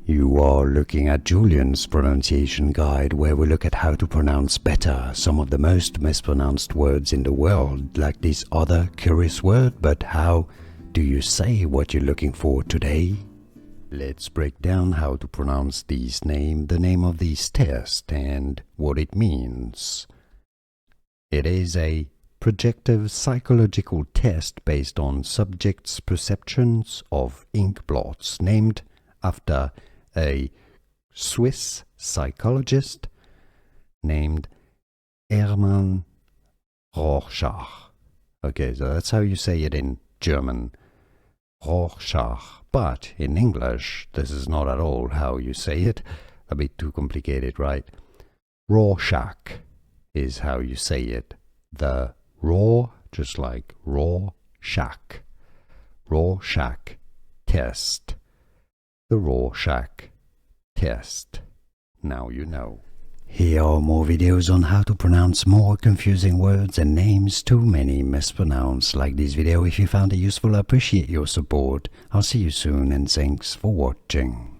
You are looking at Julian's pronunciation guide, where we look at how to pronounce better some of the most mispronounced words in the world, like this other curious word. But how do you say what you're looking for today? Let's break down how to pronounce the name of this test and what it means. It is a projective psychological test based on subjects' perceptions of ink blots, named after a Swiss psychologist named Hermann Rorschach. Okay, so that's how you say it in German, Rorschach. But in English, this is not at all how you say it. A bit too complicated, right? Rorschach is how you say it. The raw, just like Rorschach. Rorschach test. The Rorschach test. Now you know. Here are more videos on how to pronounce more confusing words and names too many mispronounced. Like this video if you found it useful. I appreciate your support. I'll see you soon and thanks for watching.